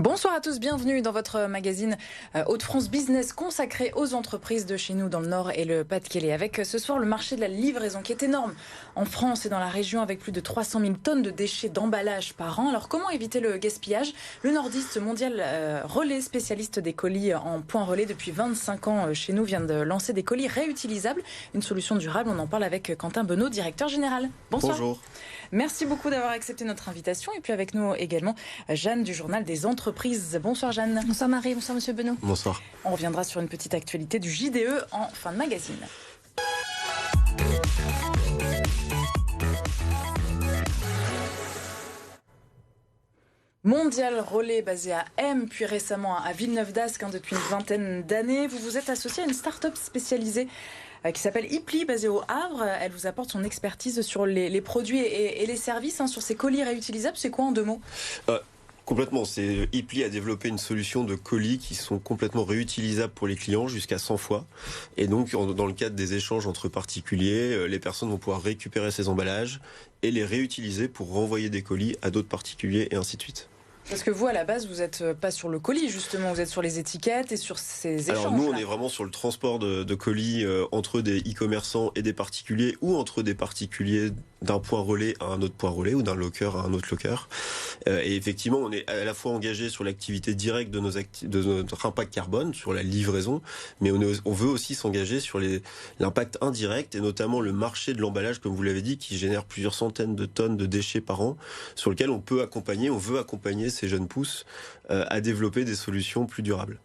Bonsoir à tous, bienvenue dans votre magazine Hauts-de-France Business consacré aux entreprises de chez nous dans le Nord et le Pas-de-Calais. Avec ce soir le marché de la livraison qui est énorme en France et dans la région avec plus de 300 000 tonnes de déchets d'emballage par an. Alors comment éviter le gaspillage? Le nordiste mondial Relais, spécialiste des colis en point relais depuis 25 ans chez nous, vient de lancer des colis réutilisables. Une solution durable, on en parle avec Quentin Benot, directeur général. Bonsoir. Bonjour. Merci beaucoup d'avoir accepté notre invitation. Et puis avec nous également Jeanne du journal des entreprises. Bonsoir Jeanne. Bonsoir Marie, bonsoir Monsieur Benot. Bonsoir. On reviendra sur une petite actualité du JDE en fin de magazine. Mondial Relais basé à M, puis récemment à Villeneuve-d'Ascq depuis une vingtaine d'années. Vous vous êtes associé à une start-up spécialisée qui s'appelle Ipli, basée au Havre. Elle vous apporte son expertise sur les produits et les services, sur ces colis réutilisables. C'est quoi en 2 mots? Complètement. Ipli a développé une solution de colis qui sont complètement réutilisables pour les clients jusqu'à 100 fois. Et donc, dans le cadre des échanges entre particuliers, les personnes vont pouvoir récupérer ces emballages et les réutiliser pour renvoyer des colis à d'autres particuliers et ainsi de suite. Parce que vous, à la base, vous n'êtes pas sur le colis, justement, vous êtes sur les étiquettes et sur ces échanges. Alors nous, on est vraiment sur le transport de colis entre des e-commerçants et des particuliers, ou entre des particuliers d'un point relais à un autre point relais, ou d'un locker à un autre locker. Et effectivement, on est à la fois engagé sur l'activité directe de notre impact carbone, sur la livraison, mais on veut aussi s'engager sur l'impact indirect, et notamment le marché de l'emballage, comme vous l'avez dit, qui génère plusieurs centaines de tonnes de déchets par an, sur lequel on veut accompagner ces jeunes pousses à développer des solutions plus durables.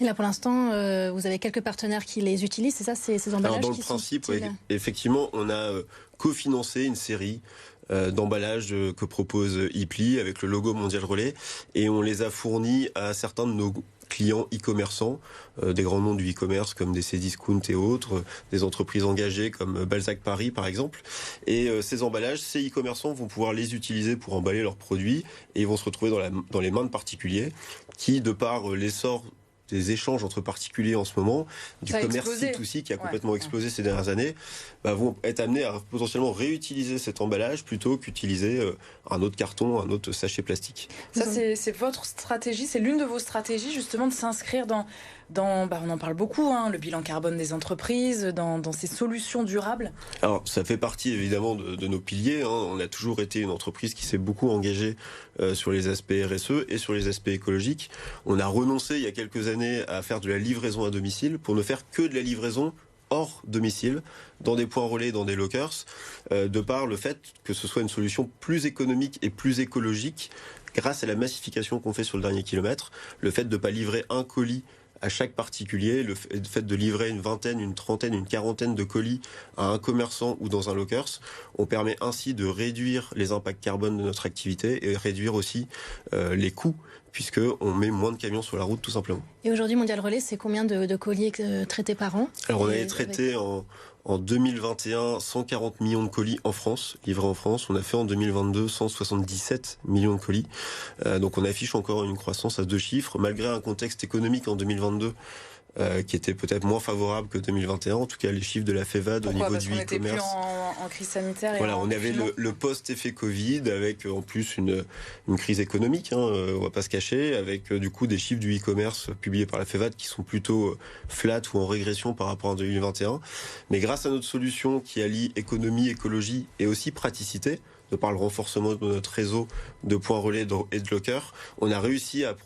Et là, pour l'instant, vous avez quelques partenaires qui les utilisent, c'est ça, ces emballages? Alors, dans le principe, oui, effectivement, on a cofinancé une série d'emballages que propose Ipli avec le logo Mondial Relais, et on les a fournis à certains de nos clients e-commerçants, des grands noms du e-commerce comme des Cdiscount et autres, des entreprises engagées comme Balzac Paris par exemple. Et ces emballages, ces e-commerçants vont pouvoir les utiliser pour emballer leurs produits, et ils vont se retrouver dans les mains de particuliers qui, de par l'essor des échanges entre particuliers en ce moment, du commerce C2C qui a complètement explosé ces dernières années, vont être amenés à potentiellement réutiliser cet emballage plutôt qu'utiliser un autre carton, un autre sachet plastique. Ça, c'est votre stratégie, c'est l'une de vos stratégies justement de s'inscrire dans on en parle beaucoup, le bilan carbone des entreprises, dans ces solutions durables. Alors, ça fait partie évidemment de nos piliers. On a toujours été une entreprise qui s'est beaucoup engagée sur les aspects RSE et sur les aspects écologiques. On a renoncé il y a quelques années à faire de la livraison à domicile pour ne faire que de la livraison hors domicile, dans des points relais, dans des lockers, de par le fait que ce soit une solution plus économique et plus écologique grâce à la massification qu'on fait sur le dernier kilomètre. Le fait de ne pas livrer un colis à chaque particulier, le fait de livrer une vingtaine, une trentaine, une quarantaine de colis à un commerçant ou dans un lockers, on permet ainsi de réduire les impacts carbone de notre activité et réduire aussi les coûts, puisqu'on met moins de camions sur la route tout simplement. Et aujourd'hui, Mondial Relais, c'est combien de colis traités par an? Alors on avait traité en 2021 140 millions de colis en France, livrés en France. On a fait en 2022 177 millions de colis. Donc on affiche encore une croissance à 2 chiffres, malgré un contexte économique en 2022 qui était peut-être moins favorable que 2021. En tout cas, les chiffres de la FEVAD au niveau du e-commerce. Parce qu'on était plus en crise sanitaire. Voilà, on avait le post-effet Covid avec en plus une crise économique, on va pas se cacher, avec du coup des chiffres du e-commerce publiés par la FEVAD qui sont plutôt flat ou en régression par rapport à 2021. Mais grâce à notre solution qui allie économie, écologie et aussi praticité, de par le renforcement de notre réseau de points relais et de lockers, on a réussi à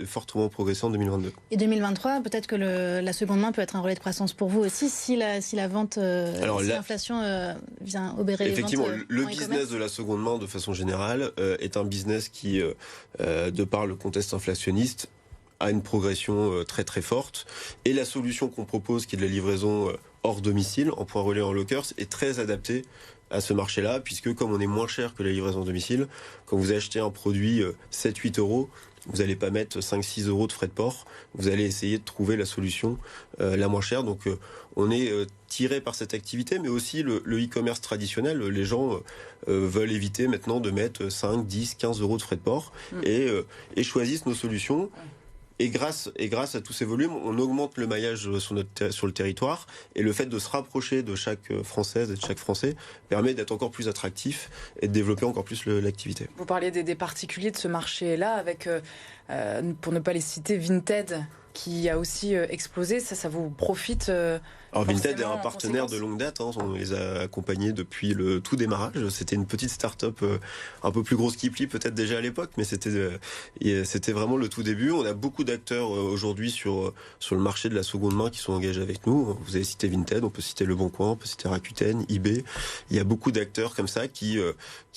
fortement progresser en 2022. Et 2023, peut-être que la seconde main peut être un relais de croissance pour vous aussi, si la vente, si l'inflation vient obérer les ventes. Effectivement, le business de la seconde main, de façon générale, est un business qui, de par le contexte inflationniste, a une progression très très forte. Et la solution qu'on propose, qui est de la livraison hors domicile, en point relais en lockers, est très adaptée à ce marché-là, puisque comme on est moins cher que la livraison à domicile, quand vous achetez un produit 7-8 euros, vous n'allez pas mettre 5-6 euros de frais de port, vous allez essayer de trouver la solution la moins chère. Donc on est tiré par cette activité, mais aussi le e-commerce traditionnel. Les gens veulent éviter maintenant de mettre 5, 10, 15 euros de frais de port et choisissent nos solutions Et grâce à tous ces volumes, on augmente le maillage sur le territoire. Et le fait de se rapprocher de chaque Française et de chaque Français permet d'être encore plus attractif et de développer encore plus l'activité. Vous parliez des particuliers de ce marché-là, avec, pour ne pas les citer, Vinted, qui a aussi explosé. Ça vous profite Alors Vinted est un partenaire de longue date, hein. On les a accompagnés depuis le tout démarrage. C'était une petite start-up un peu plus grosse qu'Ipli peut-être déjà à l'époque, mais c'était vraiment le tout début. On a beaucoup d'acteurs aujourd'hui sur le marché de la seconde main qui sont engagés avec nous. Vous avez cité Vinted, on peut citer Le Bon Coin, on peut citer Rakuten, eBay. Il y a beaucoup d'acteurs comme ça qui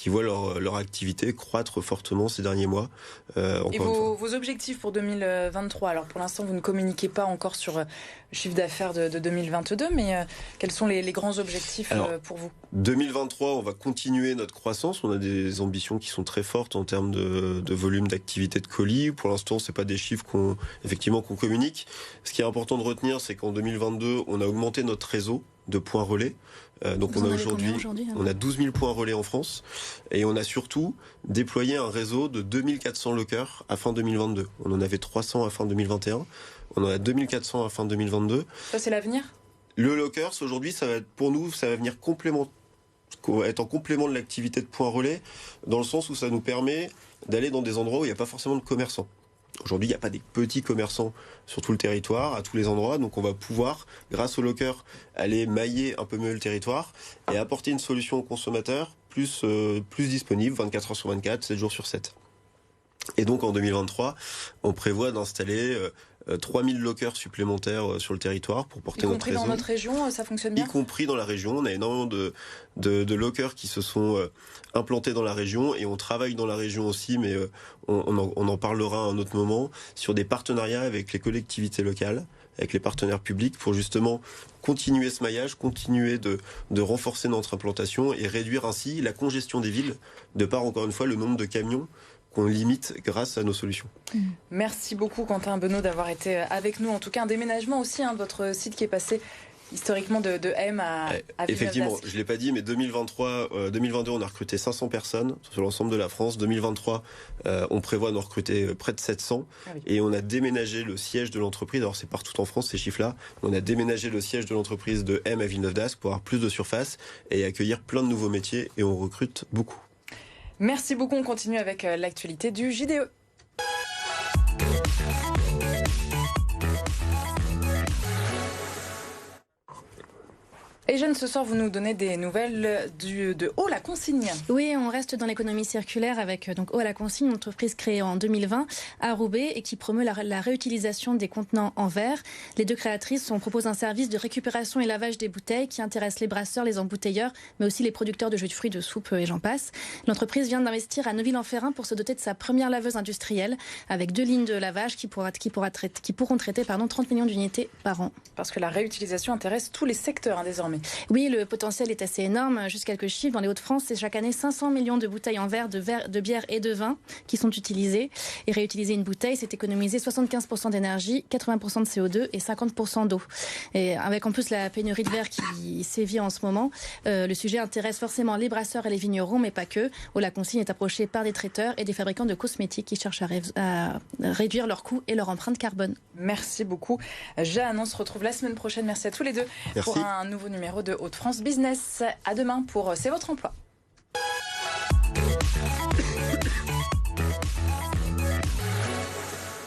voient leur activité croître fortement ces derniers mois. Et vos objectifs pour 2023, alors pour l'instant vous ne communiquez pas encore sur le chiffre d'affaires de 2022, mais quels sont les grands objectifs pour vous ? 2023, on va continuer notre croissance. On a des ambitions qui sont très fortes en termes de volume d'activité de colis. Pour l'instant, c'est pas des chiffres qu'on communique. Ce qui est important de retenir, c'est qu'en 2022, on a augmenté notre réseau de points relais. Donc on a aujourd'hui on a 12 000 points relais en France et on a surtout déployé un réseau de 2400 lockers à fin 2022. On en avait 300 à fin 2021. On en a 2400 à fin 2022. Ça, c'est l'avenir ? Le lockers, aujourd'hui, ça va venir être en complément de l'activité de point relais, dans le sens où ça nous permet d'aller dans des endroits où il n'y a pas forcément de commerçants. Aujourd'hui, il n'y a pas des petits commerçants sur tout le territoire, à tous les endroits, donc on va pouvoir, grâce au locker, aller mailler un peu mieux le territoire et apporter une solution aux consommateurs plus disponible, 24 heures sur 24, 7 jours sur 7. Et donc en 2023, on prévoit d'installer 3000 lockers supplémentaires sur le territoire pour porter notre réseau. Y compris dans notre région, ça fonctionne bien ? Y compris dans la région. On a énormément de lockers qui se sont implantés dans la région et on travaille dans la région aussi, mais on en parlera à un autre moment, sur des partenariats avec les collectivités locales, avec les partenaires publics pour justement continuer ce maillage, continuer de renforcer notre implantation et réduire ainsi la congestion des villes, de par encore une fois le nombre de camions qu'on limite grâce à nos solutions. Merci beaucoup Quentin Benot d'avoir été avec nous. En tout cas, un déménagement aussi, votre site qui est passé historiquement de M à Effectivement, je ne l'ai pas dit, mais 2022, on a recruté 500 personnes sur l'ensemble de la France. 2023, on prévoit d'en recruter près de 700. Et on a déménagé le siège de l'entreprise. Alors, c'est partout en France, ces chiffres-là. On a déménagé le siège de l'entreprise de M à Villeneuve d'Ascq pour avoir plus de surface et accueillir plein de nouveaux métiers. Et on recrute beaucoup. Merci beaucoup. On continue avec l'actualité du JDE. Et Jeanne, ce soir, vous nous donnez des nouvelles de Haut la Consigne. Oui, on reste dans l'économie circulaire avec donc Haut la Consigne, une entreprise créée en 2020 à Roubaix et qui promeut la réutilisation des contenants en verre. Les deux créatrices proposent un service de récupération et lavage des bouteilles qui intéresse les brasseurs, les embouteilleurs, mais aussi les producteurs de jus de fruits, de soupe et j'en passe. L'entreprise vient d'investir à Neuville-en-Ferrain pour se doter de sa première laveuse industrielle avec 2 lignes de lavage qui pourront traiter 30 millions d'unités par an. Parce que la réutilisation intéresse tous les secteurs désormais. Oui, le potentiel est assez énorme. Juste quelques chiffres. Dans les Hauts-de-France, c'est chaque année 500 millions de bouteilles en verre, de bière et de vin qui sont utilisées. Et réutiliser une bouteille, c'est économiser 75% d'énergie, 80% de CO2 et 50% d'eau. Et avec en plus la pénurie de verre qui sévit en ce moment, le sujet intéresse forcément les brasseurs et les vignerons, mais pas que. Où la consigne est approchée par des traiteurs et des fabricants de cosmétiques qui cherchent à réduire leurs coûts et leur empreinte carbone. Merci beaucoup. Jeanne, on se retrouve la semaine prochaine. Merci à tous les deux. Merci. Pour un nouveau numéro de Hauts-de-France Business. À demain pour C'est votre emploi.